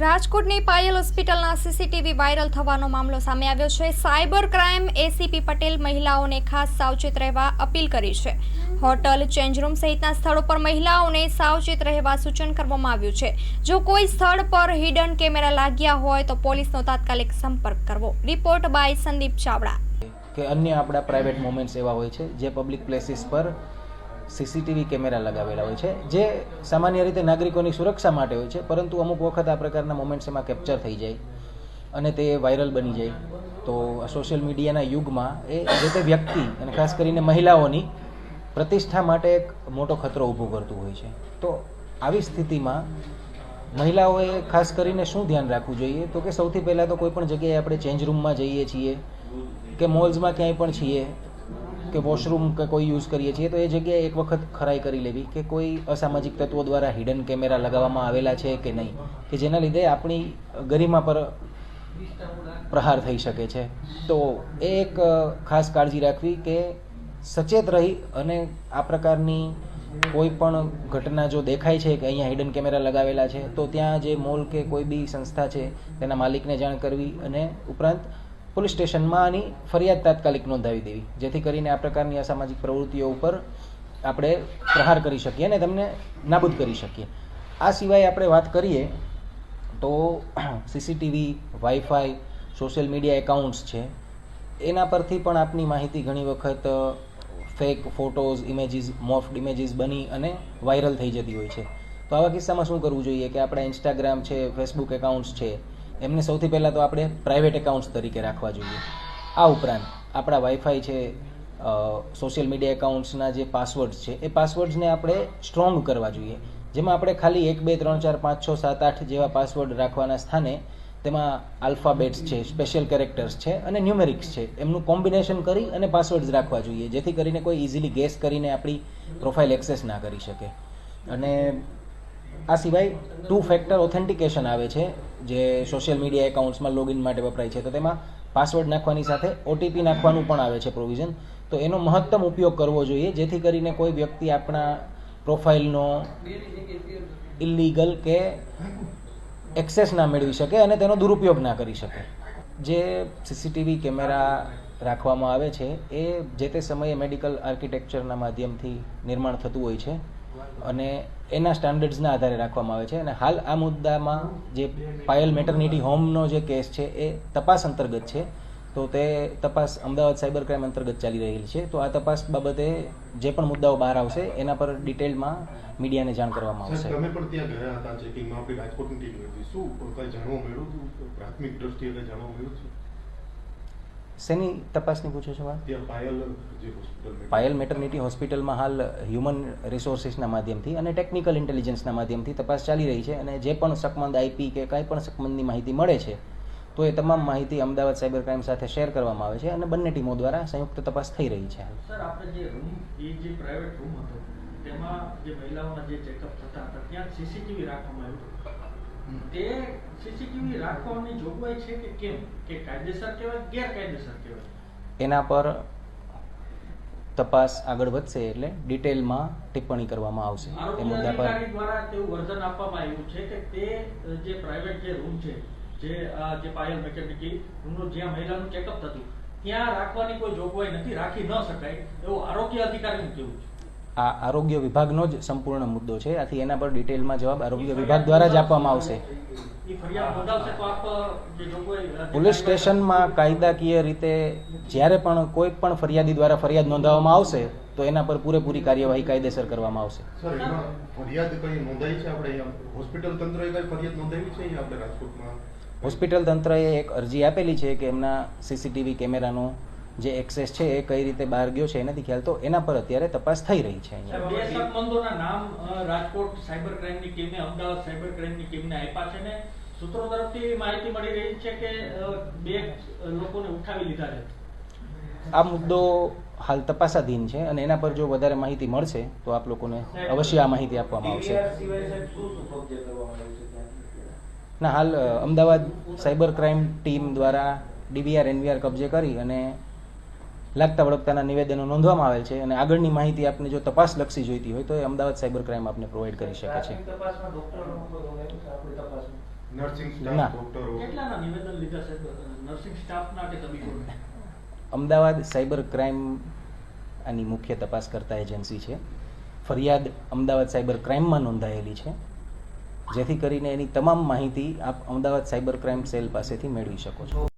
રાજકોટની પાયલ હોસ્પિટલના CCTV viral થવાનો મામલો સામે આવ્યો છે। સાયબર ક્રાઇમ એસીપી પટેલ મહિલાઓને ખાસ સાવચેત રહેવા અપીલ કરી છે। હોટલ, ચેન્જ રૂમ સહિતના સ્થળો પર મહિલાઓને સાવચેત રહેવા સૂચન કરવામાં આવ્યું છે। જો કોઈ સ્થળ પર હિડન કેમેરા લાગ્યા હોય તો પોલીસનો તાત્કાલિક સંપર્ક કરવો। Report by Sandeep Chavda. કે અન્ય આપણા પ્રાઇવેટ મોમેન્ટ્સ એવા હોય છે જે પબ્લિક પ્લેસીસ પર સીસીટીવી કેમેરા લગાવેલા હોય છે, જે સામાન્ય રીતે નાગરિકોની સુરક્ષા માટે હોય છે, પરંતુ અમુક વખત આ પ્રકારના મોમેન્ટ્સ એમાં કેપ્ચર થઈ જાય અને તે વાયરલ બની જાય તો સોશિયલ મીડિયાના યુગમાં એ જે તે વ્યક્તિ અને ખાસ કરીને મહિલાઓની પ્રતિષ્ઠા માટે એક મોટો ખતરો ઊભો કરતું હોય છે। તો આવી સ્થિતિમાં મહિલાઓએ ખાસ કરીને શું ધ્યાન રાખવું જોઈએ તો કે સૌથી પહેલાં તો કોઈ પણ જગ્યાએ આપણે ચેન્જ રૂમમાં જઈએ છીએ કે મોલ્સમાં ક્યાંય પણ છીએ કે વોશરૂમ કે કોઈ યુઝ કરીએ છીએ તો એ જગ્યાએ એક વખત ખરાઈ કરી લેવી કે કોઈ અસામાજિક તત્વો દ્વારા હિડન કેમેરા લગાવવામાં આવેલા છે કે નહીં, કે જેના લીધે આપણી ગરિમા પર પ્રહાર થઈ શકે છે। તો એ એક ખાસ કાળજી રાખવી કે સચેત રહી અને આ પ્રકારની કોઈ પણ ઘટના જો દેખાય છે કે અહીંયા હિડન કેમેરા લગાવેલા છે તો ત્યાં જે મોલ કે કોઈ બી સંસ્થા છે તેના માલિકને જાણ કરવી અને ઉપરાંત પોલીસ સ્ટેશનમાં આની ફરિયાદ તાત્કાલિક નોંધાવી દેવી, જેથી કરીને આ પ્રકારની અસામાજિક પ્રવૃત્તિઓ ઉપર આપણે પ્રહાર કરી શકીએ અને તેમને નાબૂદ કરી શકીએ। આ સિવાય આપણે વાત કરીએ તો CCTV, wifi, social media accounts છે, એના પરથી પણ આપની માહિતી ઘણી વખત ફેક ફોટોઝ, ઇમેજીસ, મોફ્ડ ઇમેજીસ બની અને વાયરલ થઈ જતી હોય છે। તો આવા કિસ્સામાં શું કરવું જોઈએ કે આપણા ઇન્સ્ટાગ્રામ છે, ફેસબુક એકાઉન્ટ્સ છે, એમને સૌથી પહેલાં તો આપણે પ્રાઇવેટ એકાઉન્ટ્સ તરીકે રાખવા જોઈએ। આ ઉપરાંત આપણા વાઈફાઈ છે, સોશિયલ મીડિયા એકાઉન્ટ્સના જે પાસવર્ડ્સ છે એ પાસવર્ડ્સને આપણે સ્ટ્રોંગ કરવા જોઈએ, જેમાં આપણે ખાલી 1, 2, 3, 4, 5, 6, 7, 8 જેવા પાસવર્ડ રાખવાના સ્થાને તેમાં આલ્ફાબેટ્સ છે, સ્પેશિયલ કેરેક્ટર્સ છે અને ન્યુમેરિક્સ છે, એમનું કોમ્બિનેશન કરી અને પાસવર્ડ્સ રાખવા જોઈએ, જેથી કરીને કોઈ ઇઝીલી ગેસ કરીને આપણી પ્રોફાઇલ એક્સેસ ના કરી શકે। અને આ સિવાય 2 ફેક્ટર ઓથેન્ટિકેશન આવે છે જે સોશિયલ મીડિયા એકાઉન્ટ્સમાં લોગિન માટે વપરાય છે, તો તેમાં પાસવર્ડ નાખવાની સાથે ઓટીપી નાખવાનું પણ આવે છે પ્રોવિઝન, તો એનો મહત્તમ ઉપયોગ કરવો જોઈએ જેથી કરીને કોઈ વ્યક્તિ આપણા પ્રોફાઇલનો ઇલીગલ કે એક્સેસ ના મેળવી શકે અને તેનો દુરુપયોગ ના કરી શકે। જે સીસીટીવી કેમેરા રાખવામાં આવે છે એ જે તે સમયે મેડિકલ આર્કિટેક્ચરના માધ્યમથી નિર્માણ થતું હોય છે અને એના સ્ટાન્ડર્ડ્સના આધારે રાખવામાં આવે છે। અને હાલ આ મુદ્દામાં જે પાયલ મેટર્નિટી હોમનો જે કેસ છે એ તપાસ અંતર્ગત છે, તો તે તપાસ અમદાવાદ સાયબર ક્રાઇમ અંતર્ગત ચાલી રહેલી છે। તો આ તપાસ બાબતે જે પણ મુદ્દાઓ બહાર આવશે એના પર ડિટેલમાં મીડિયાને જાણ કરવામાં આવશે। તમે પણ ત્યાં ગયા હતા ચેકિંગમાં, આપણી રાજકોટની ટીમ હતી, શું કંઈ જાણવા મળ્યું હતું? પ્રાથમિક દ્રષ્ટિએ કંઈ જાણવા મળ્યું છે? શેની તપાસની પૂછો છો વાત? ત્યાં પાયલ જે હોસ્પિટલ, પાયલ મેટર્નિટી હોસ્પિટલમાં હાલ હ્યુમન રિસોર્સિસના માધ્યમથી અને ટેકનિકલ ઇન્ટેલિજન્સના માધ્યમથી તપાસ ચાલી રહી છે અને જે પણ શકમંદ આઈપી કે કાંઈ પણ શકમંદની માહિતી મળે છે તો એ તમામ માહિતી અમદાવાદ સાયબર ક્રાઇમ સાથે શેર કરવામાં આવે છે અને બંને ટીમો દ્વારા સંયુક્ત તપાસ થઈ રહી છે। સર, આપણે જે રૂમ, એ જે પ્રાઇવેટ રૂમ હતો તેમાં જે મહિલાઓના જે ચેકઅપ થતા હતા ત્યાં સીસીટીવી રાખવામાં આવ્યું, તે સીસીટીવી રાખવાની જોગવાઈ છે કે કેમ, કે કાયદેસર કહેવાય ગેરકાયદેસર કહેવાય? એના પર તપાસ આગળ વધશે એટલે ડિટેલમાં ટિપ્પણી કરવામાં આવશે એ મુદ્દા પર। અધિકારી દ્વારા તેવું વર્ઝન આપવામાં આવ્યું છે કે તે જે પ્રાઇવેટ જે રૂમ છે, જે પાયલ મેટર્નિટી રૂમનું જ્યાં મહિલાનું ચેકઅપ થતું ત્યાં રાખવાની કોઈ જોગવાઈ નથી, રાખી ન શકાય એવું આરોગ્ય અધિકારીનું કહેવું છે। આ આરોગ્ય વિભાગનો જ સંપૂર્ણ મુદ્દો છે, આથી એના પર ડિટેલમાં જવાબ આરોગ્ય વિભાગ દ્વારા જ આપવામાં આવશે। પોલીસ સ્ટેશનમાં કાયદાકીય રીતે જ્યારે પણ કોઈ પણ ફરિયાદી દ્વારા ફરિયાદ નોંધાવવામાં આવશે તો એના પર પૂરેપૂરી કાર્યવાહી કાયદેસર કરવામાં આવશે। સર, એમાં ફરિયાદ કઈ નોંધાઈ છે? આપણે અહીંયા હોસ્પિટલ તંત્રએ કઈ ફરિયાદ નોંધાવી છે અહીંયા આપણે રાજકોટમાં? હોસ્પિટલ તંત્રએ એક અરજી આપેલી છે કે એમના સીસીટીવી કેમેરાનો જે એક્સેસ છે એ કઈ રીતે બહાર ગયો છે એ નથી ખ્યાલ, તો એના પર અત્યારે તપાસ થઈ રહી છે। અહીંયા બે શકમંદોના નામ રાજકોટ સાયબર ક્રાઇમની ટીમે અમદાવાદ સાયબર ક્રાઇમની ટીમને આપ્યા છે ને સૂત્રો તરફથી માહિતી મળી રહી છે કે 2 લોકોને ઉઠાવી લીધા છે। આ મુદ્દો હાલ તપાસાધીન છે અને એના પર જો વધારે માહિતી મળશે તો આપ લોકોને અવશ્ય આ માહિતી આપવામાં આવશે। ના, હાલ અમદાવાદ સાયબર ક્રાઇમ ટીમ દ્વારા ડીવીઆર એનવીઆર કબજે કરી અને લાગતા વળગતાના નિવેદનો નોંધવામાં આવેલ છે અને આગળની માહિતી આપને જો તપાસલક્ષી જોઈતી હોય તો એ અમદાવાદ સાયબર ક્રાઇમ આપને પ્રોવાઈડ કરી શકે છે। નર્સિંગ ના. સ્ટાફ ડોક્ટરો કેટલાના નિવેદન લીધા સાહેબ નર્સિંગ સ્ટાફના કે તબીબોના? અમદાવાદ સાયબર ક્રાઇમ આની મુખ્ય તપાસ કરતા એજન્સી છે. ફરિયાદ અમદાવાદ સાયબર ક્રાઇમમાં નોંધાયેલી છે, જેથી કરીને એની તમામ માહિતી આપ અમદાવાદ સાયબર ક્રાઇમ સેલ પાસેથી મેળવી શકો છો.